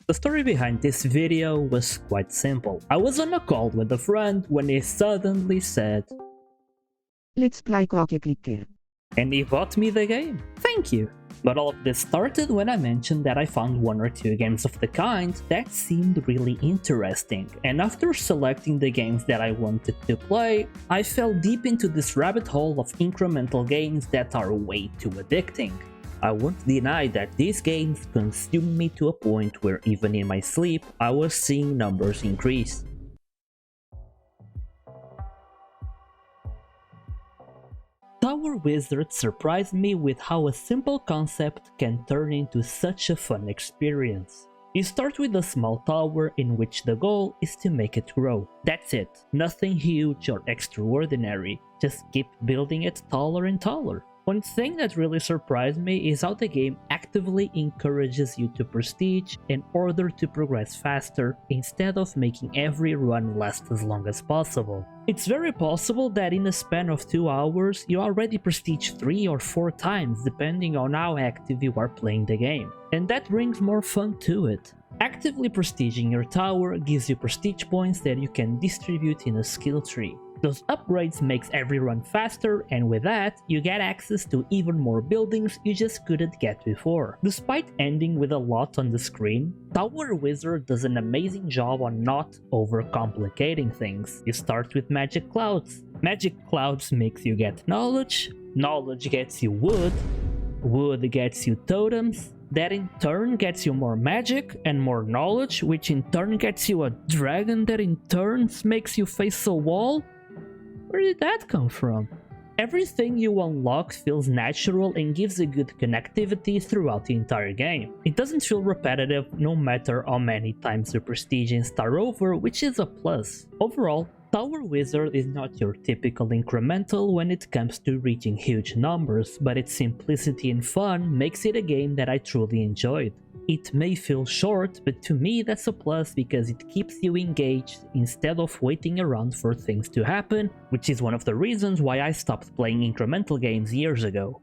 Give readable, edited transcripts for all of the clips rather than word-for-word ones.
The story behind this video was quite simple. I was on a call with a friend when he suddenly said, "Let's play Scratchy Clicker." and he bought me the game. Thank you! But all of this started when I mentioned that I found one or two games of the kind that seemed really interesting, and after selecting the games that I wanted to play, I fell deep into this rabbit hole of incremental games that are way too addicting. I won't deny that these games consumed me to a point where even in my sleep I was seeing numbers increase. Tower Wizard surprised me with how a simple concept can turn into such a fun experience. You start with a small tower in which the goal is to make it grow. That's it, nothing huge or extraordinary, just keep building it taller and taller. One thing that really surprised me is how the game actively encourages you to prestige in order to progress faster instead of making every run last as long as possible. It's very possible that in a span of 2 hours you already prestige 3 or 4 times depending on how active you are playing the game, and that brings more fun to it. Actively prestiging your tower gives you prestige points that you can distribute in a skill tree. Those upgrades makes every run faster, and with that, you get access to even more buildings you just couldn't get before. Despite ending with a lot on the screen, Tower Wizard does an amazing job on not overcomplicating things. You start with magic clouds. Magic clouds makes you get knowledge, knowledge gets you wood, wood gets you totems, that in turn gets you more magic and more knowledge, which in turn gets you a dragon that in turn makes you face a wall. Where did that come from? Everything you unlock feels natural and gives a good connectivity throughout the entire game. It doesn't feel repetitive no matter how many times you prestige and start over, which is a plus. Overall, Tower Wizard is not your typical incremental when it comes to reaching huge numbers, but its simplicity and fun makes it a game that I truly enjoyed. It may feel short, but to me that's a plus because it keeps you engaged instead of waiting around for things to happen, which is one of the reasons why I stopped playing incremental games years ago.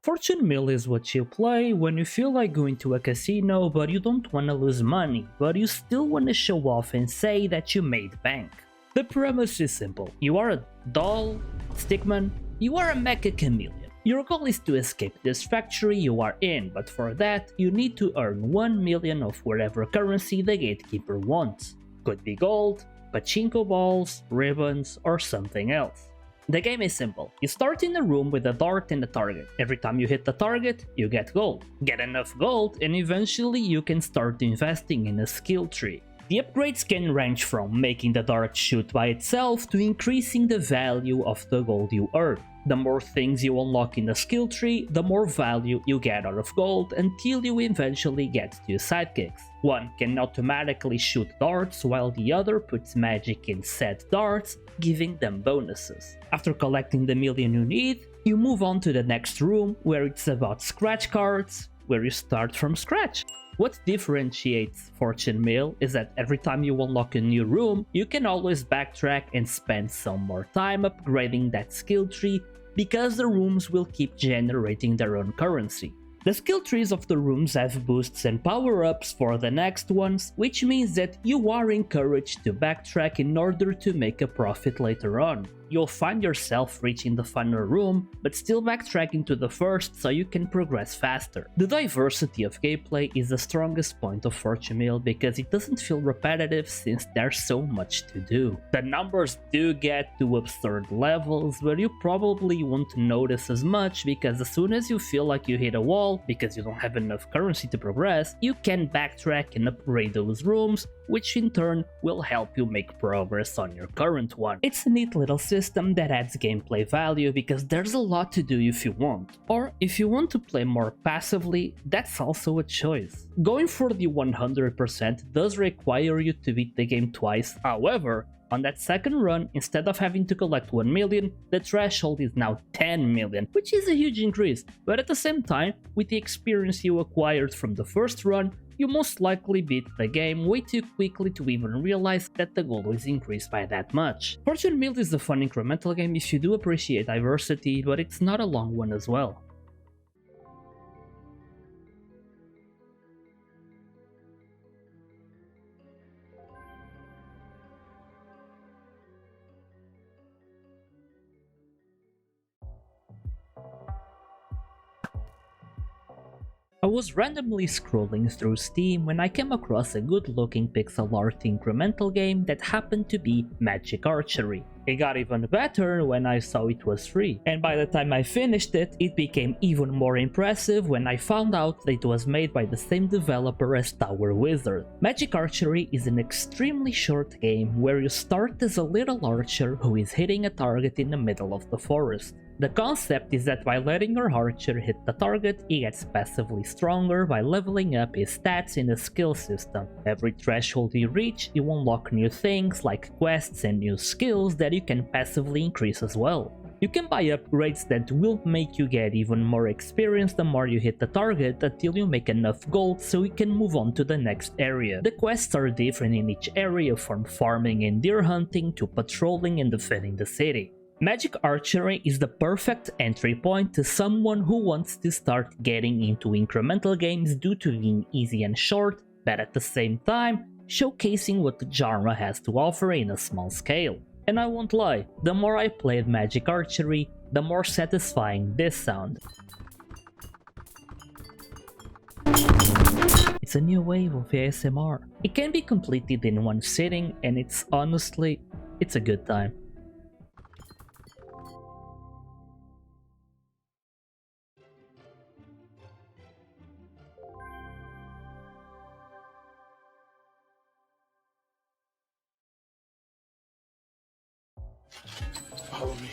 Fortune Mill is what you play when you feel like going to a casino but you don't want to lose money, but you still want to show off and say that you made bank. The premise is simple. You are a doll, stickman, you are a mecha chameleon. Your goal is to escape this factory you are in, but for that you need to earn 1 million of whatever currency the gatekeeper wants. Could be gold, pachinko balls, ribbons, or something else. The game is simple. You start in a room with a dart and a target. Every time you hit the target, you get gold. Get enough gold and eventually you can start investing in a skill tree. The upgrades can range from making the dart shoot by itself to increasing the value of the gold you earn. The more things you unlock in the skill tree, the more value you get out of gold until you eventually get 2 sidekicks. One can automatically shoot darts while the other puts magic in said darts, giving them bonuses. After collecting the million you need, you move on to the next room where it's about scratch cards, where you start from scratch. What differentiates Fortune Mill is that every time you unlock a new room, you can always backtrack and spend some more time upgrading that skill tree because the rooms will keep generating their own currency. The skill trees of the rooms have boosts and power-ups for the next ones, which means that you are encouraged to backtrack in order to make a profit later on. You'll find yourself reaching the final room, but still backtracking to the first so you can progress faster. The diversity of gameplay is the strongest point of Fortune Mill because it doesn't feel repetitive since there's so much to do. The numbers do get to absurd levels, but you probably won't notice as much because as soon as you feel like you hit a wall because you don't have enough currency to progress, you can backtrack and upgrade those rooms, which in turn will help you make progress on your current one. It's a neat little system that adds gameplay value because there's a lot to do if you want. Or if you want to play more passively, that's also a choice. Going for the 100% does require you to beat the game twice, however, On that second run, instead of having to collect 1 million, the threshold is now 10 million, which is a huge increase, but at the same time, with the experience you acquired from the first run, you most likely beat the game way too quickly to even realize that the goal is increased by that much. Fortune Mill is a fun incremental game if you do appreciate diversity, but it's not a long one as well. I was randomly scrolling through Steam when I came across a good-looking pixel art incremental game that happened to be Magic Archery. It got even better when I saw it was free, and by the time I finished it, it became even more impressive when I found out that it was made by the same developer as Tower Wizard. Magic Archery is an extremely short game where you start as a little archer who is hitting a target in the middle of the forest. The concept is that by letting your archer hit the target, he gets passively stronger by leveling up his stats in the skill system. Every threshold you reach, you unlock new things like quests and new skills that you can passively increase as well. You can buy upgrades that will make you get even more experience the more you hit the target until you make enough gold so you can move on to the next area. The quests are different in each area, from farming and deer hunting to patrolling and defending the city. Magic Archery is the perfect entry point to someone who wants to start getting into incremental games due to being easy and short, but at the same time, showcasing what the genre has to offer in a small scale. And I won't lie, the more I played Magic Archery, the more satisfying this sound. It's a new wave of ASMR. It can be completed in one sitting, and it's a good time. Follow me.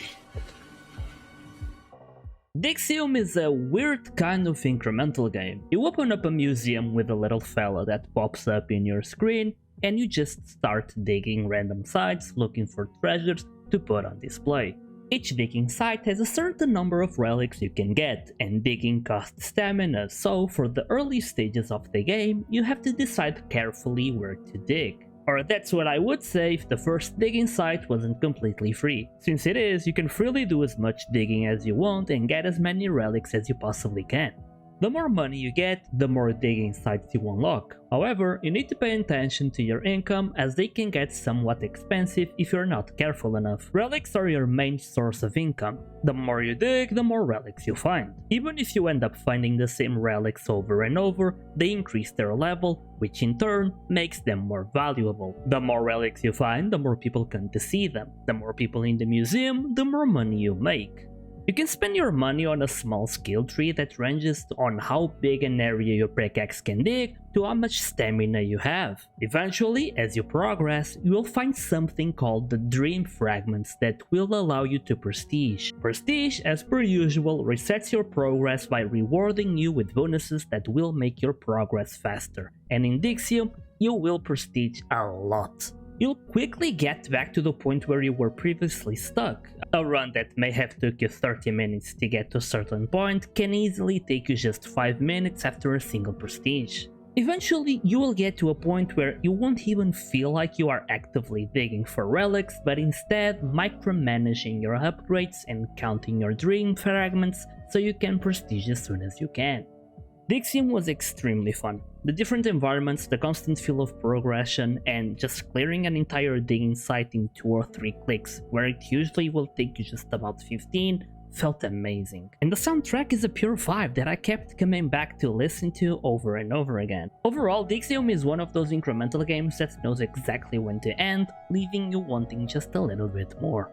Digseum is a weird kind of incremental game. You open up a museum with a little fella that pops up in your screen, and you just start digging random sites looking for treasures to put on display. Each digging site has a certain number of relics you can get, and digging costs stamina, so for the early stages of the game, you have to decide carefully where to dig. Or that's what I would say if the first digging site wasn't completely free. Since it is, you can freely do as much digging as you want and get as many relics as you possibly can. The more money you get, the more digging sites you unlock. However, you need to pay attention to your income, as they can get somewhat expensive if you're not careful enough. Relics are your main source of income. The more you dig, the more relics you find. Even if you end up finding the same relics over and over, they increase their level, which in turn makes them more valuable. The more relics you find, the more people come to see them. The more people in the museum, the more money you make. You can spend your money on a small skill tree that ranges on how big an area your pickaxe can dig to how much stamina you have. Eventually, as you progress, you will find something called the Dream Fragments that will allow you to prestige. Prestige, as per usual, resets your progress by rewarding you with bonuses that will make your progress faster. And in Digseum, you will prestige a lot. You'll quickly get back to the point where you were previously stuck. A run that may have took you 30 minutes to get to a certain point can easily take you just 5 minutes after a single prestige. Eventually, you will get to a point where you won't even feel like you are actively digging for relics, but instead micromanaging your upgrades and counting your dream fragments so you can prestige as soon as you can. Digseum was extremely fun. The different environments, the constant feel of progression, and just clearing an entire digging site in 2 or 3 clicks, where it usually will take you just about 15, felt amazing. And the soundtrack is a pure vibe that I kept coming back to listen to over and over again. Overall, Digseum is one of those incremental games that knows exactly when to end, leaving you wanting just a little bit more.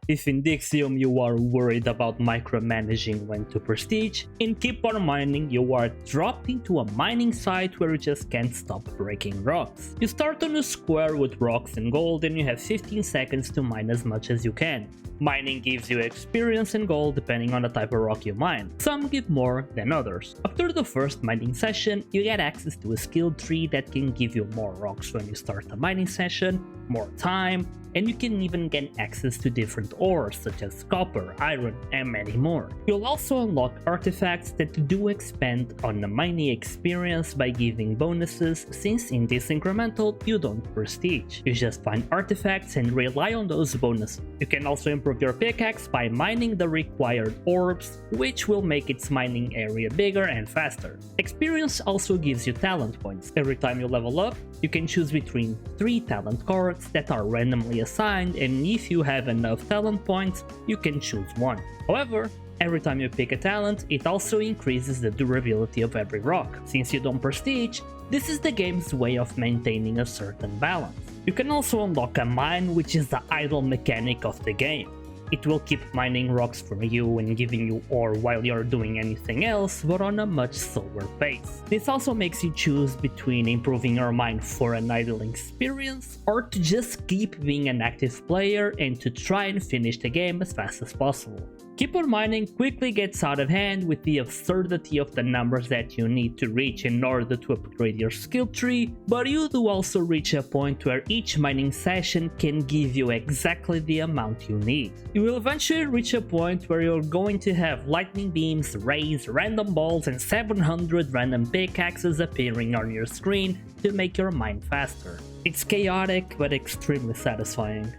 If in Digseum you are worried about micromanaging when to prestige, in Keep on Mining you are dropped into a mining site where you just can't stop breaking rocks. You start on a square with rocks and gold and you have 15 seconds to mine as much as you can. Mining gives you experience and gold depending on the type of rock you mine. Some give more than others. After the first mining session, you get access to a skill tree that can give you more rocks when you start the mining session, more time, and you can even get access to different ores such as copper, iron, and many more. You'll also unlock artifacts that do expand on the mining experience by giving bonuses, since in this incremental you don't prestige. You just find artifacts and rely on those bonuses. You can also improve your pickaxe by mining the required orbs, which will make its mining area bigger and faster. Experience also gives you talent points. Every time you level up, you can choose between 3 talent cards that are randomly assigned, and if you have enough talent points, you can choose one. However, every time you pick a talent, it also increases the durability of every rock. Since you don't prestige, this is the game's way of maintaining a certain balance. You can also unlock a mine, which is the idle mechanic of the game. It will keep mining rocks for you and giving you ore while you're doing anything else, but on a much slower pace. This also makes you choose between improving your mine for an idling experience or to just keep being an active player and to try and finish the game as fast as possible. Keep on Mining quickly gets out of hand with the absurdity of the numbers that you need to reach in order to upgrade your skill tree, but you do also reach a point where each mining session can give you exactly the amount you need. You will eventually reach a point where you're going to have lightning beams, rays, random balls, and 700 random pickaxes appearing on your screen to make your mine faster. It's chaotic but extremely satisfying.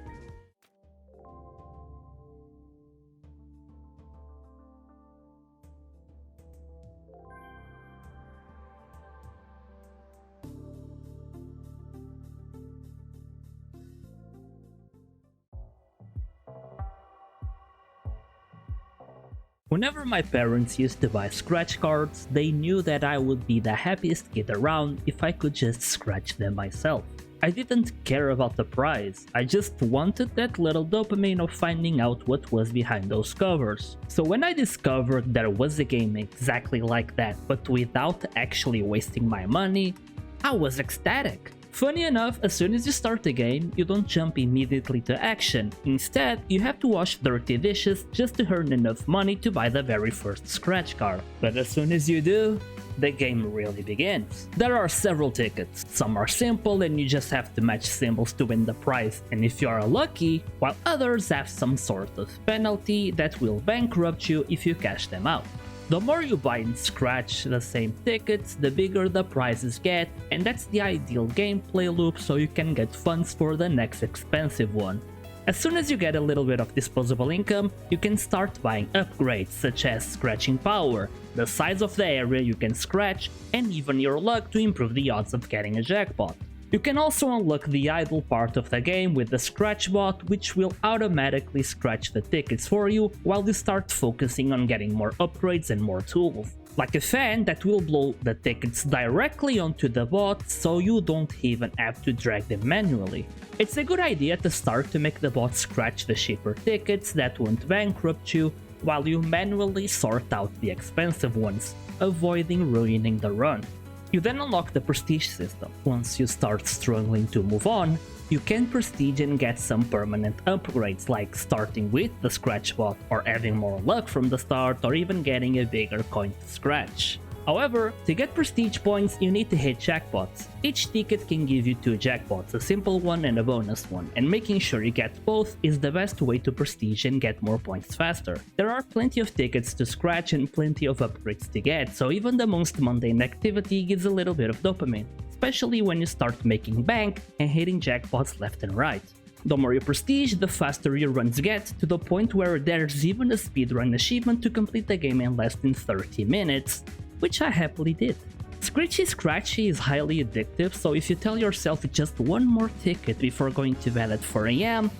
Whenever my parents used to buy scratch cards, they knew that I would be the happiest kid around if I could just scratch them myself. I didn't care about the prize, I just wanted that little dopamine of finding out what was behind those covers. So when I discovered there was a game exactly like that but without actually wasting my money, I was ecstatic. Funny enough, as soon as you start the game, you don't jump immediately to action. Instead, you have to wash dirty dishes just to earn enough money to buy the very first scratch card. But as soon as you do, the game really begins. There are several tickets. Some are simple and you just have to match symbols to win the prize, and if you are lucky, while others have some sort of penalty that will bankrupt you if you cash them out. The more you buy and scratch the same tickets, the bigger the prizes get, and that's the ideal gameplay loop so you can get funds for the next expensive one. As soon as you get a little bit of disposable income, you can start buying upgrades such as scratching power, the size of the area you can scratch, and even your luck to improve the odds of getting a jackpot. You can also unlock the idle part of the game with the Scratch bot, which will automatically scratch the tickets for you while you start focusing on getting more upgrades and more tools. Like a fan that will blow the tickets directly onto the bot so you don't even have to drag them manually. It's a good idea to start to make the bot scratch the cheaper tickets that won't bankrupt you while you manually sort out the expensive ones, avoiding ruining the run. You then unlock the prestige system. Once you start struggling to move on, you can prestige and get some permanent upgrades like starting with the scratch bot or having more luck from the start or even getting a bigger coin to scratch. However, to get prestige points, you need to hit jackpots. Each ticket can give you 2 jackpots, a simple one and a bonus one, and making sure you get both is the best way to prestige and get more points faster. There are plenty of tickets to scratch and plenty of upgrades to get, so even the most mundane activity gives a little bit of dopamine, especially when you start making bank and hitting jackpots left and right. The more you prestige, the faster your runs get, to the point where there's even a speedrun achievement to complete the game in less than 30 minutes, which I happily did. Scratchy is highly addictive, so if you tell yourself just one more ticket before going to bed at 4 AM,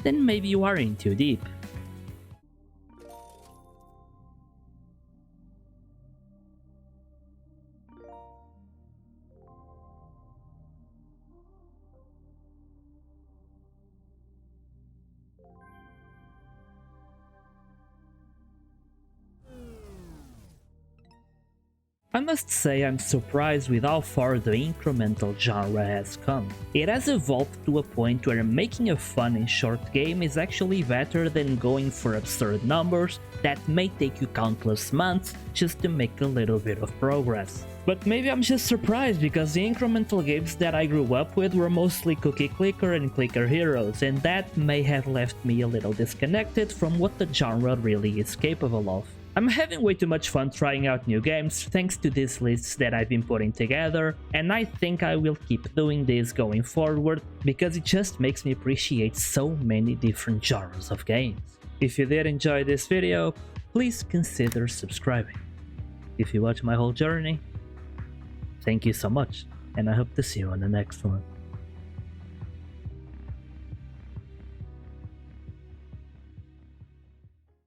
then maybe you are in too deep. I must say I'm surprised with how far the incremental genre has come. It has evolved to a point where making a fun and short game is actually better than going for absurd numbers that may take you countless months just to make a little bit of progress. But maybe I'm just surprised because the incremental games that I grew up with were mostly cookie clicker and clicker heroes, and that may have left me a little disconnected from what the genre really is capable of. I'm having way too much fun trying out new games thanks to these lists that I've been putting together, and I think I will keep doing this going forward because it just makes me appreciate so many different genres of games. If you did enjoy this video, please consider subscribing. If you watched my whole journey, thank you so much, and I hope to see you on the next one.